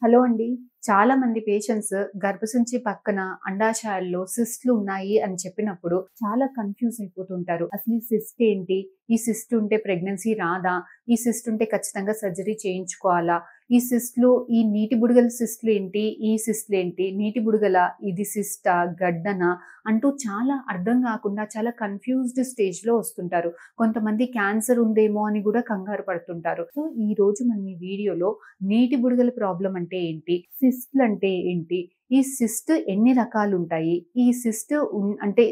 Hello అండి. చాలా మంది పేషెంట్స్ గర్భసంచి పక్కన అండాశయాల్లో సిస్ట్‌లు ఉన్నాయి అని చెప్పినప్పుడు చాలా కన్‌ఫ్యూజ్ అయిపోతుంటారు. అసలు ఈ సిస్ట్ ఏంటి? ఈ సిస్ట్ ఉంటే ప్రెగ్నెన్సీ రాదా? ఈ సిస్ట్ ఉంటే ఖచ్చితంగా సర్జరీ చేయించుకోవాలా? ఈ సిస్ట్‌లు ఈ నీటి బుడగల సిస్ట్‌లు ఏంటి? ఈ సిస్ట్‌లు ఏంటి? నీటి బుడగలా? ఇది సిస్టా? గడ్డనా? అంటూ చాలా అర్థం కాకుండా చాలా కన్‌ఫ్యూజ్డ్ స్టేజ్‌లో వస్తుంటారు. కొంతమంది క్యాన్సర్ ఉందేమో అని కూడా కంగారు పడుతుంటారు. సో, ఈరోజు మనం ఈ వీడియోలో నీటి బుడగల ప్రాబ్లమ్ అంటే ఏంటి? సిస్ట్‌లు అంటే ఏంటి? ఈ సిస్ట్ ఎన్ని రకాలుంటాయి? ఈ సిస్ట్ అంటే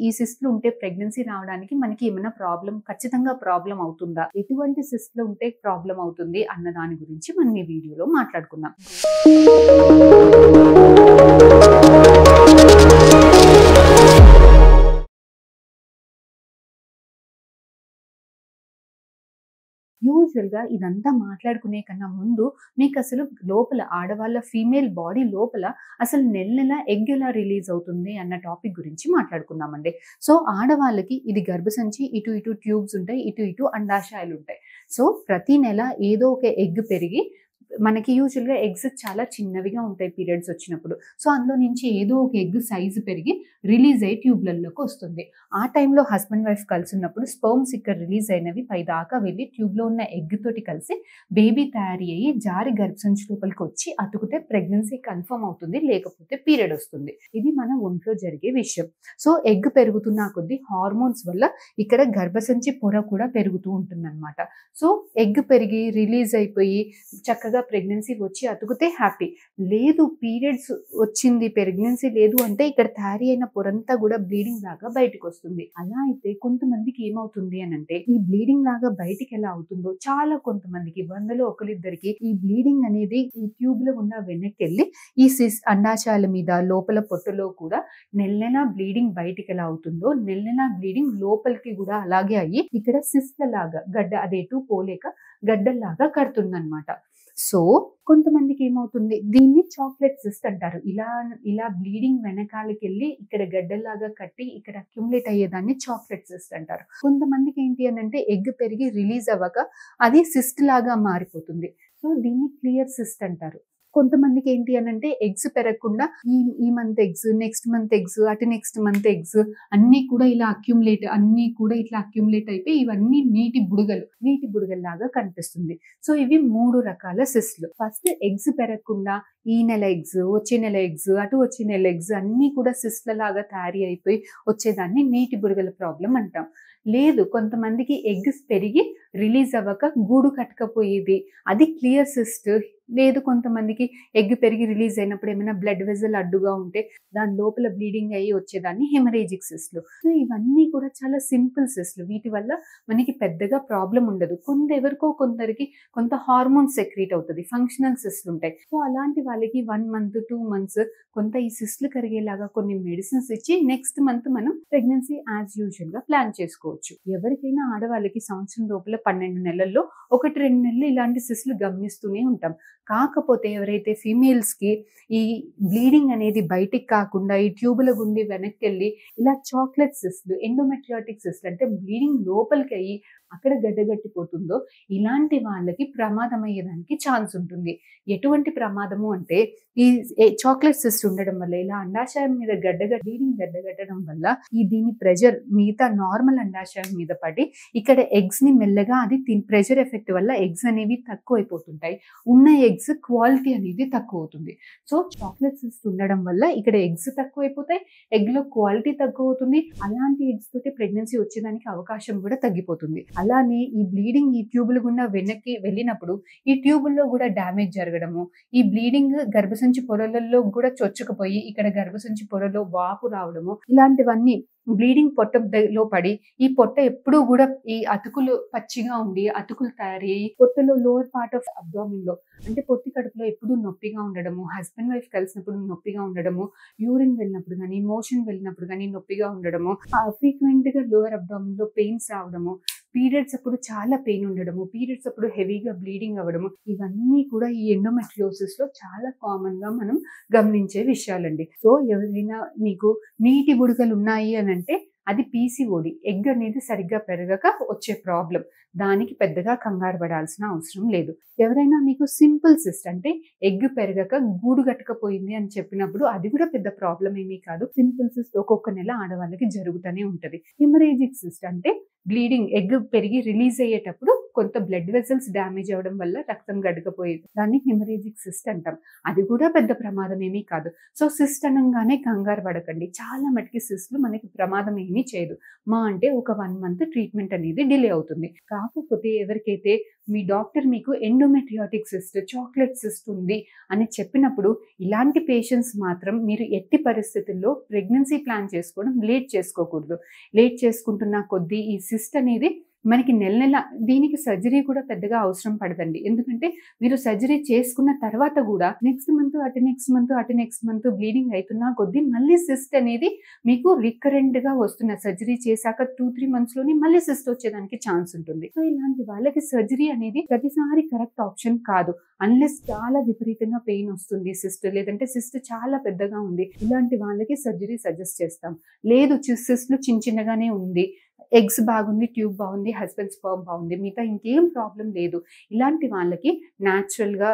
ఈ సిస్ట్‌లు ఉంటే ప్రెగ్నెన్సీ రావడానికి మనకి ఏమైనా ఖచ్చితంగా ప్రాబ్లమ్ అవుతుందా? ఎటువంటి సిస్ట్‌లు ఉంటే ప్రాబ్లమ్ అవుతుంది అన్న దాని గురించి మనం ఈ వీడియోలో మాట్లాడుకుందాం. యూజువల్‌గా ఇదంతా మాట్లాడుకునే కన్నా ముందు మీకసలు లోపల ఆడవాళ్ళ ఫీమేల్ బాడీ లోపల అసలు నెల నెల ఎగ్ ఎలా రిలీజ్ అవుతుంది అన్న టాపిక్ గురించి మాట్లాడుకుందామండి. సో, ఆడవాళ్ళకి ఇది గర్భసంచి ఇటు ఇటు ట్యూబ్స్ ఉంటాయి. ఇటు ఇటు అండాశయాలుంటాయి. సో, ప్రతి నెల ఏదో ఒక ఎగ్ పెరిగి మనకి యూజువల్‌గా ఎగ్స్ చాలా చిన్నవిగా ఉంటాయి పీరియడ్స్ వచ్చినప్పుడు. సో, అందులో నుంచి ఏదో ఒక ఎగ్ సైజ్ పెరిగి రిలీజ్ అయ్యి ట్యూబ్‌లలోకి వస్తుంది. ఆ టైంలో హస్బెండ్ వైఫ్ కలిసున్నప్పుడు స్పెర్మ్స్ ఇక్కడ రిలీజ్ అయినవి పైదాకా వెళ్ళి ట్యూబ్‌లో ఉన్న ఎగ్ తోటి కలిసి బేబీ తయారీ అయ్యి జారి గర్భసంచి లోపలికి వచ్చి అతుకుతే ప్రెగ్నెన్సీ కన్ఫర్మ్ అవుతుంది. లేకపోతే పీరియడ్ వస్తుంది. ఇది మన ఒంట్లో జరిగే విషయం. సో, ఎగ్ పెరుగుతున్న కొద్దీ హార్మోన్స్ వల్ల ఇక్కడ గర్భసంచి పొర కూడా పెరుగుతూ ఉంటుందన్నమాట. సో, ఎగ్ పెరిగి రిలీజ్ అయిపోయి చక్కగా ప్రెగ్నెన్సీ వచ్చి అతుకుతే హ్యాపీ. లేదు పీరియడ్స్ వచ్చింది, ప్రెగ్నెన్సీ లేదు అంటే ఇక్కడ తయారీ అయిన పొరంతా కూడా బ్లీడింగ్ లాగా బయటకొస్తుంది. అలా అయితే కొంతమందికి ఏమవుతుంది అనంటే ఈ బ్లీడింగ్ లాగా బయటికి ఎలా అవుతుందో చాలా కొంతమందికి 100లో ఒకళ్ళిద్దరికి ఈ బ్లీడింగ్ అనేది ఈ ట్యూబ్‌లో గుండా వెనక్కెళ్ళి ఈ అండాశయాల మీద లోపల పొట్టలో కూడా నెల నెలా బ్లీడింగ్ బయటికి ఎలా అవుతుందో నెల నెలా బ్లీడింగ్ లోపలికి కూడా అలాగే అయ్యి ఇక్కడ సిస్ట్‌ల లాగా అది ఎటు పోలేక గడ్డల్లాగా కడుతుందన్నమాట. సో, కొంతమందికి ఏమవుతుంది దీన్ని చాక్లెట్ సిస్ట్ అంటారు. ఇలా బ్లీడింగ్ వెనకాలకెళ్ళి ఇక్కడ గడ్డల్లాగా కట్టి ఇక్కడ అక్యుములేట్ అయ్యేదాన్ని చాక్లెట్ సిస్ట్ అంటారు. కొంతమందికి ఏంటి అనంటే ఎగ్ పెరిగి రిలీజ్ అవ్వక అది సిస్ట్ లాగా మారిపోతుంది. సో, దీన్ని క్లియర్ సిస్ట్ అంటారు. కొంతమందికి ఏంటి అనంటే ఎగ్స్ పెరగకుండా ఈ month eggs, next month eggs, అటు నెక్స్ట్ మంత్ ఎగ్స్ అన్నీ కూడా ఇట్లా అక్యుములేట్ అయిపోయి ఇవన్నీ నీటి బుడగల్లాగా కనిపిస్తుంది. సో, ఇవి 3 రకాల సిస్ట్‌లు. ఫస్ట్ ఎగ్స్ పెరగకుండా ఈ నెల ఎగ్స్, వచ్చే నెల ఎగ్స్, అటు వచ్చే నెల ఎగ్స్ అన్నీ కూడా సిస్ట్‌ల లాగా తయారీ అయిపోయి వచ్చేదాన్ని నీటి బుడగల ప్రాబ్లమ్ అంటాం. లేదు కొంతమందికి ఎగ్స్ పెరిగి రిలీజ్ అవ్వక గూడు కట్టకపోయేది అది క్లియర్ సిస్ట్. లేదు కొంతమందికి ఎగ్ పెరిగి రిలీజ్ అయినప్పుడు ఏమైనా బ్లడ్ వెసల్ అడ్డుగా ఉంటే దాని లోపల బ్లీడింగ్ అయ్యి వచ్చేదాన్ని హెమరేజిక్ సిస్ట్‌లు. సో, ఇవన్నీ కూడా చాలా సింపుల్ సిస్ట్‌లు. వీటి వల్ల మనకి పెద్దగా ప్రాబ్లమ్ ఉండదు. కొందరికి కొంత హార్మోన్ సెక్రీట్ అవుతది. ఫంక్షనల్ సిస్ట్‌లు ఉంటాయి. సో, అలాంటి వాళ్ళకి 1 మంత్, 2 మంత్స్ కొంత ఈ సిస్ట్‌లు కరిగేలాగా కొన్ని మెడిసిన్స్ ఇచ్చి నెక్స్ట్ మంత్ మనం ప్రెగ్నెన్సీ యాజ్ యూజువల్‌గా ప్లాన్ చేసుకోవచ్చు. ఎవరికైనా ఆడవాళ్ళకి సంవత్సరం లోపల 12 నెలల్లో 1, 2 నెలలు ఇలాంటి సిస్ట్‌లు గమనిస్తూనే ఉంటాం. కాకపోతే ఎవరైతే ఫీమేల్స్‌కి ఈ బ్లీడింగ్ అనేది బయటికి కాకుండా ఈ ట్యూబుల గుండి వెనక్కెళ్ళి ఇలా చాక్లెట్ సిస్ట్‌లు, ఎండోమెట్రియాటిక్ సిస్ట్‌లు అంటే బ్లీడింగ్ లోపలికి అయ్యి అక్కడ గడ్డగట్టిపోతుందో ఇలాంటి వాళ్ళకి ప్రమాదం అయ్యేదానికి ఛాన్స్ ఉంటుంది. ఎటువంటి ప్రమాదము అంటే ఈ చాక్లెట్ సిస్ట్ ఉండడం వల్ల ఇలా అండాశయం మీద బ్లీడింగ్ గడ్డగట్టడం వల్ల దీని ప్రెషర్ మిగతా నార్మల్ అండాశయం మీద పడి ఇక్కడ ఎగ్స్‌ని మెల్లగా అది ప్రెషర్ ఎఫెక్ట్ వల్ల ఎగ్స్ అనేవి తక్కువైపోతుంటాయి. ఉన్న ఎగ్స్ క్వాలిటీ అనేది తక్కువవుతుంది. సో, చాక్లెట్ సిస్ట్ ఉండడం వల్ల ఇక్కడ ఎగ్స్ తక్కువైపోతాయి. ఎగ్‌లో క్వాలిటీ తక్కువవుతుంది. అలాంటి ఎగ్స్ తోటి ప్రెగ్నెన్సీ వచ్చేదానికి అవకాశం కూడా తగ్గిపోతుంది. అలానే ఈ బ్లీడింగ్ ఈ ట్యూబుల గుండా వెనక్కి వెళ్ళినప్పుడు ఈ ట్యూబుల్లో కూడా డ్యామేజ్ జరగడము, ఈ బ్లీడింగ్ గర్భసంచి పొరలలో కూడా చొచ్చుకుపోయి ఇక్కడ గర్భసంచి పొరలో వాపు రావడము ఇలాంటివన్నీ బ్లీడింగ్ పొట్టలో పడి ఈ పొట్ట ఎప్పుడూ కూడా ఈ అతుకులు పచ్చిగా ఉండి అతుకులు తయారయ్యి పొట్టలో లోవర్ పార్ట్ ఆఫ్ అబ్డామిన్‌లో అంటే పొత్తి కడుపులో ఎప్పుడూ నొప్పిగా ఉండడము, హస్బెండ్ వైఫ్ కలిసినప్పుడు నొప్పిగా ఉండడము, యూరిన్ వెళ్ళినప్పుడు గానీ, మోషన్ వెళ్ళినప్పుడు గానీ నొప్పిగా ఉండడము, ఫ్రీక్వెంట్‌గా లోవర్ అబ్డామిన్‌లో పెయిన్స్ రావడము, పీరియడ్స్ అప్పుడు చాలా పెయిన్ ఉండడము, పీరియడ్స్ అప్పుడు హెవీగా బ్లీడింగ్ అవ్వడము ఇవన్నీ కూడా ఈ ఎండోమెట్రియోసిస్‌లో చాలా కామన్‌గా మనం గమనించే విషయాలండి. సో, ఎవరైనా మీకు నీటి బుడగలు ఉన్నాయి అనంటే అది పీసీఓడి, ఎగ్ అనేది సరిగ్గా పెరగక వచ్చే ప్రాబ్లం. దానికి పెద్దగా కంగారు పడాల్సిన అవసరం లేదు. ఎవరైనా మీకు సింపుల్ సిస్ట్ అంటే ఎగ్ పెరగక గూడు గట్టకపోయింది అని చెప్పినప్పుడు అది కూడా పెద్ద ప్రాబ్లం ఏమీ కాదు. సింపుల్ సిస్ట్ ఒక్కొక్క నెల ఆడవాళ్ళకి జరుగుతూనే ఉంటది. హెమరేజిక్ సిస్ట్ అంటే బ్లీడింగ్, ఎగ్ పెరిగి రిలీజ్ అయ్యేటప్పుడు కొంత బ్లడ్ వెసల్స్ డ్యామేజ్ అవ్వడం వల్ల రక్తం గడకపోయేది, దాన్ని హెమరేజిక్ సిస్ట్ అంటాం. అది కూడా పెద్ద ప్రమాదం ఏమీ కాదు. సో సిస్ట్ అనగానే కంగారు పడకండి. చాలా మటుకి సిస్ట్లు మనకి ప్రమాదం ఏమీ చేయదు. మా అంటే ఒక 1 మంత్ ట్రీట్మెంట్ అనేది డిలే అవుతుంది. కాకపోతే ఎవరికైతే మీ డాక్టర్ మీకు ఎండోమెట్రియాటిక్ సిస్ట్, చాక్లెట్ సిస్ట్ ఉంది అని చెప్పినప్పుడు ఇలాంటి పేషెంట్స్ మాత్రం మీరు ఎట్టి పరిస్థితుల్లో ప్రెగ్నెన్సీ ప్లాన్ చేసుకోవడం లేట్ చేసుకోకూడదు. లేట్ చేసుకుంటున్న కొద్దీ ఈ సిస్ట్ అనేది మనకి నెల నెల, దీనికి సర్జరీ కూడా పెద్దగా అవసరం పడదండి. ఎందుకంటే మీరు సర్జరీ చేసుకున్న తర్వాత కూడా నెక్స్ట్ మంత్ అటు నెక్స్ట్ మంత్ బ్లీడింగ్ అవుతున్న కొద్దీ మళ్ళీ సిస్ట్ అనేది మీకు రికరెంట్ గా వస్తున్న, సర్జరీ చేశాక 2-3 మంత్స్ లోనే మళ్ళీ సిస్ట్ వచ్చేదానికి ఛాన్స్ ఉంటుంది. సో ఇలాంటి వాళ్ళకి సర్జరీ అనేది ప్రతిసారి కరెక్ట్ ఆప్షన్ కాదు. అన్లెస్ చాలా విపరీతంగా పెయిన్ వస్తుంది సిస్ట్, లేదంటే సిస్ట్ చాలా పెద్దగా ఉంది, ఇలాంటి వాళ్ళకి సర్జరీ సజెస్ట్ చేస్తాం. లేదు సిస్ట్లు చిన్నగానే ఉంది, ఎగ్స్ బాగుంది, ట్యూబ్ బాగుంది, హస్బెండ్ స్పర్మ్ బాగుంది, మిగతా ఇంకేం ప్రాబ్లం లేదు, ఇలాంటి వాళ్ళకి న్యాచురల్ గా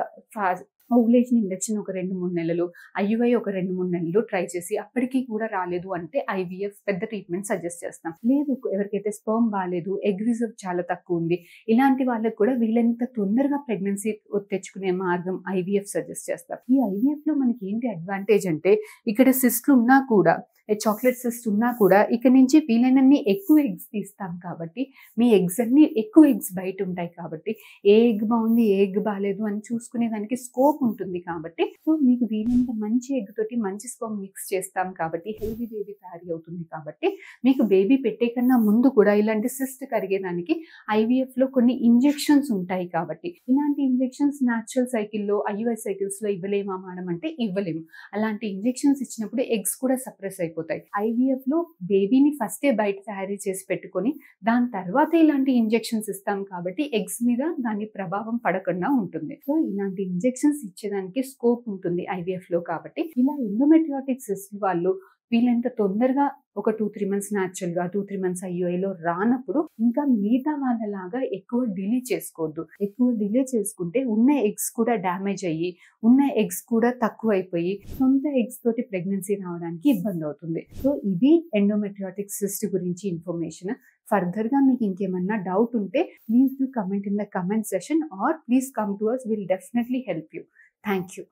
ఓవులేషన్ ఇంజెక్షన్ ఒక 2-3 నెలలు, ఐయుఐ ఒక 2-3 నెలలు ట్రై చేసి అప్పటికి కూడా రాలేదు అంటే ఐవీఎఫ్ పెద్ద ట్రీట్మెంట్ సజెస్ట్ చేస్తాం. లేదు ఎవరికైతే స్పర్మ్ బాగాలేదు, ఎగ్ రిజర్వ్ చాలా తక్కువ ఉంది, ఇలాంటి వాళ్ళకి కూడా వీళ్ళంత తొందరగా ప్రెగ్నెన్సీ తెచ్చుకునే మార్గం ఐవీఎఫ్ సజెస్ట్ చేస్తాం. ఈ ఐవీఎఫ్ లో మనకి ఏంటి అడ్వాంటేజ్ అంటే ఇక్కడ సిస్ట్లు ఉన్నా కూడా, చాక్లెట్ సిస్ట్ ఉన్నా కూడా ఇక్కడ నుంచి వీలైనన్ని ఎక్కువ ఎగ్స్ తీస్తాం కాబట్టి మీ ఎగ్స్ అన్ని ఎక్కువ ఎగ్స్ బయట ఉంటాయి కాబట్టి ఏ ఎగ్ బాగుంది ఏ ఎగ్ బాగాలేదు అని చూసుకునే దానికి స్కోప్ ఉంటుంది కాబట్టి, సో మీకు వీలైనంత మంచి ఎగ్ తోటి మంచి స్పర్మ్ మిక్స్ చేస్తాం కాబట్టి హెల్దీ బేబీ తయారీ అవుతుంది. కాబట్టి మీకు బేబీ పెట్టే కన్నా ముందు కూడా ఇలాంటి సిస్ట్ కరిగేదానికి ఐవీఎఫ్ లో కొన్ని ఇంజెక్షన్స్ ఉంటాయి కాబట్టి, ఇలాంటి ఇంజెక్షన్స్ న్యాచురల్ సైకిల్లో ఐయుఐ సైకిల్స్ లో ఇవ్వలేమా మేడం అంటే ఇవ్వలేము. అలాంటి ఇంజెక్షన్స్ ఇచ్చినప్పుడు ఎగ్స్ కూడా సప్రెస్ అయిపోతాయి. ఐవీఎఫ్ లో బేబీని ఫస్టే బయట తయారీ చేసి పెట్టుకొని దాని తర్వాత ఇలాంటి ఇంజెక్షన్స్ ఇస్తాం కాబట్టి ఎగ్స్ మీద దాని ప్రభావం పడకుండా ఉంటుంది. సో ఇలాంటి ఇంజెక్షన్స్ ఇచ్చేదానికి స్కోప్ ఉంటుంది ఐవీఎఫ్ లో. కాబట్టి ఇలా ఎండోమెట్రియాటిక్ సిస్ట్ వాళ్ళు వీళ్ళంత తొందరగా ఒక 2-3 మంత్స్ న్యాచురల్ గా 2-3 మంత్స్ ఐయుఐలో రానప్పుడు ఇంకా మిగతా వాళ్ళలాగా ఎక్కువ డిలే చేసుకోవద్దు. ఎక్కువ డిలే చేసుకుంటే ఉన్న ఎగ్స్ కూడా డ్యామేజ్ అయ్యి, ఉన్న ఎగ్స్ కూడా తక్కువ అయిపోయి సొంత ఎగ్స్ తోటి ప్రెగ్నెన్సీ రావడానికి ఇబ్బంది అవుతుంది. సో ఇది ఎండోమెట్రియాటిక్ సిస్ట్ గురించి ఇన్ఫర్మేషన్. ఫర్దర్ గా మీకు ఇంకేమన్నా డౌట్ ఉంటే please do comment in the comment session are please come to us. Will definitely help you. Thank you.